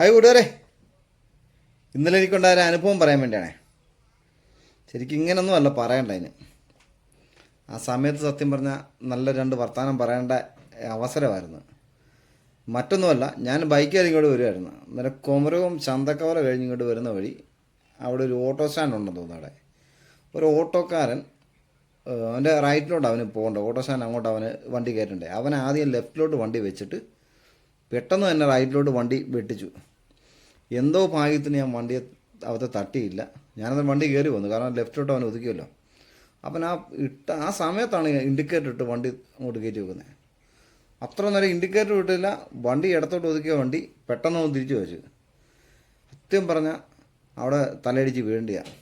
Hi കൂട്ടുകാരെ, ഇന്നലെ എനിക്കുണ്ടായ ഒരു അനുഭവം പറയാൻ വേണ്ടിയാണേ. ശരിക്കും ഇങ്ങനൊന്നും അല്ല പറയണ്ട അതിന്. ആ സമയത്ത് സത്യം പറഞ്ഞാൽ നല്ല രണ്ട് വർത്തമാനം പറയേണ്ട അവസരമായിരുന്നു. മറ്റൊന്നുമല്ല, ഞാൻ ബൈക്കിൽ ഇങ്ങോട്ട് വരുമായിരുന്നു. അന്നേരം കുമരകം ചന്തക്കവല കഴിഞ്ഞ് ഇങ്ങോട്ട് വരുന്ന വഴി അവിടെ ഒരു ഓട്ടോ സ്റ്റാൻഡ് ഉണ്ടെന്ന് തോന്നുന്നു. അവിടെ ഒരു ഓട്ടോക്കാരൻ അവൻ്റെ റൈറ്റിലോട്ട് അവന് പോകണ്ട, ഓട്ടോ സ്റ്റാൻഡ് അങ്ങോട്ട് അവന് വണ്ടി കയറ്റണ്ടേ. അവൻ ആദ്യം ലെഫ്റ്റിലോട്ട് വണ്ടി വെച്ചിട്ട് പെട്ടെന്ന് തന്നെ റൈറ്റിലോട്ട് വണ്ടി വെട്ടിച്ചു. എന്തോ ഭാഗ്യത്തിന് ഞാൻ വണ്ടിയെ അവത്തെ തട്ടിയില്ല. ഞാനത് വണ്ടി കയറി വന്നു, കാരണം ലെഫ്റ്റിലോട്ട് അവൻ ഒതുക്കിയല്ലോ. അവൻ ആ സമയത്താണ് ഇൻഡിക്കേറ്റർ ഇട്ട് വണ്ടി അങ്ങോട്ട് കയറ്റി വെക്കുന്നത്. അത്ര നേരം ഇൻഡിക്കേറ്റർ ഇട്ടില്ല, വണ്ടി ഇടത്തോട്ട് ഒതുക്കിയ വണ്ടി പെട്ടെന്ന് അവൻ തിരിച്ചു വെച്ചു. സത്യം പറഞ്ഞാൽ അവിടെ തലയടിച്ച് വീഴേണ്ടിയാണ്.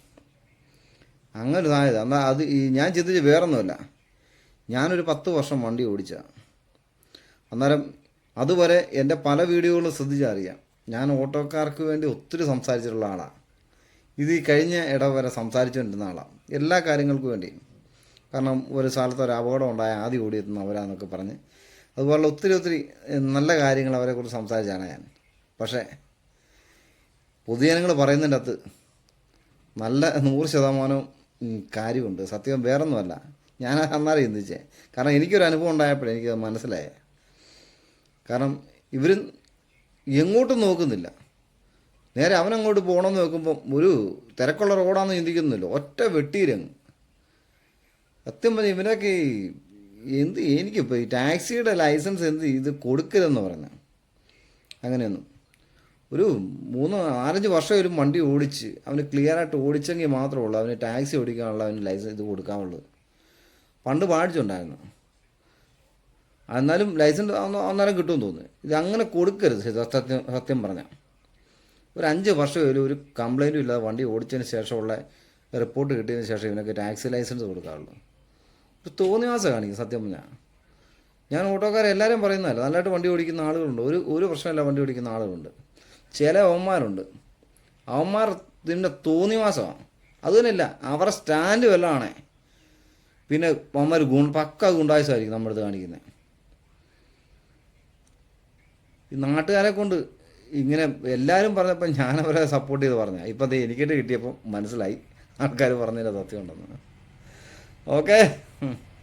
അങ്ങനെ ഇതായത്. എന്നാൽ അത് ഞാൻ ചിന്തിച്ച് വേറൊന്നുമല്ല, ഞാനൊരു 10 വർഷം വണ്ടി ഓടിച്ചതാണ്. അന്നേരം അതുവരെ എൻ്റെ പല വീഡിയോകളും ശ്രദ്ധിച്ചറിയാം, ഞാൻ ഓട്ടോക്കാർക്ക് വേണ്ടി ഒത്തിരി സംസാരിച്ചിട്ടുള്ള ആളാണ്. ഇത് ഈ കഴിഞ്ഞ വരെ സംസാരിച്ചുകൊണ്ടിരുന്ന ആളാണ് എല്ലാ കാര്യങ്ങൾക്കും വേണ്ടി. കാരണം ഒരു സ്ഥലത്ത് ഒരു അപകടം ഉണ്ടായ ആദ്യം ഓടിയെത്തുന്ന അവരാന്നൊക്കെ പറഞ്ഞ് അതുപോലെ ഒത്തിരി നല്ല കാര്യങ്ങൾ അവരെക്കുറിച്ച് സംസാരിച്ചാണ് ഞാൻ. പക്ഷേ പൊതുജനങ്ങൾ പറയുന്നതിൻ്റെ അകത്ത് നല്ല 100% കാര്യമുണ്ട്. സത്യം വേറൊന്നുമല്ല, ഞാൻ അന്നേരം ചിന്തിച്ചേ. കാരണം എനിക്കൊരു അനുഭവം ഉണ്ടായപ്പോഴേ എനിക്കത് മനസ്സിലായേ. കാരണം ഇവർ എങ്ങോട്ടും നോക്കുന്നില്ല, നേരെ അവനങ്ങോട്ട് പോകണമെന്ന് നോക്കുമ്പം ഒരു തിരക്കുള്ള റോഡാണെന്ന് ചിന്തിക്കുന്നില്ല, ഒറ്റ വെട്ടിയിരങ്ങ്. സത്യം പറഞ്ഞാൽ ഇവരൊക്കെ എനിക്കിപ്പോൾ ഈ ടാക്സിയുടെ ലൈസൻസ് ഇത് കൊടുക്കരുതെന്ന് പറഞ്ഞാൽ അങ്ങനെയൊന്നും. ഒരു 3-4 വർഷം ഒരു വണ്ടി ഓടിച്ച് അവന് ക്ലിയറായിട്ട് ഓടിച്ചെങ്കിൽ മാത്രമേ ഉള്ളൂ അവന് ടാക്സി ഓടിക്കാനുള്ള അവന് ലൈസൻസ് ഇത് കൊടുക്കാനുള്ളത്. പണ്ട് പാടിച്ചുണ്ടായിരുന്നു, എന്നാലും ലൈസൻസ് അന്നേരം കിട്ടുമെന്ന് തോന്നുന്നു. ഇത് അങ്ങനെ കൊടുക്കരുത്. സത്യം പറഞ്ഞാൽ ഒരു 5 വർഷം ഒരു കംപ്ലൈൻറ്റും ഇല്ലാതെ വണ്ടി ഓടിച്ചതിന് ശേഷമുള്ള റിപ്പോർട്ട് കിട്ടിയതിന് ശേഷം ഇവനൊക്കെ ടാക്സി ലൈസൻസ് കൊടുക്കാറുള്ളൂ. ഒരു തോന്നിവാസം കാണിക്കും. സത്യം പറഞ്ഞാൽ ഞാൻ ഓട്ടോക്കാരെ എല്ലാവരും പറയുന്നതല്ല, നല്ലതായിട്ട് വണ്ടി ഓടിക്കുന്ന ആളുകളുണ്ട്, ഒരു പ്രശ്നമില്ല വണ്ടി ഓടിക്കുന്ന ആളുകളുണ്ട്. ചില അവന്മാരുണ്ട്, അവന്മാർ ഇതിൻ്റെ തോന്നിവാസമാണ്. അതുതന്നെയല്ല, അവരുടെ സ്റ്റാൻഡ് വല്ലതാണേ പിന്നെ അവന്മാർ പക്ക ഗുണ്ടായുസമായിരിക്കും നമ്മുടെ അടുത്ത് കാണിക്കുന്നത്. ഈ നാട്ടുകാരെ കൊണ്ട് ഇങ്ങനെ എല്ലാവരും പറഞ്ഞപ്പോൾ ഞാനവരെ സപ്പോർട്ട് ചെയ്ത് പറഞ്ഞ ഇപ്പം അത് എനിക്കിട്ട് കിട്ടിയപ്പോൾ മനസ്സിലായി ആൾക്കാർ പറഞ്ഞതിൻ്റെ സത്യം ഉണ്ടെന്ന്. ഓക്കെ.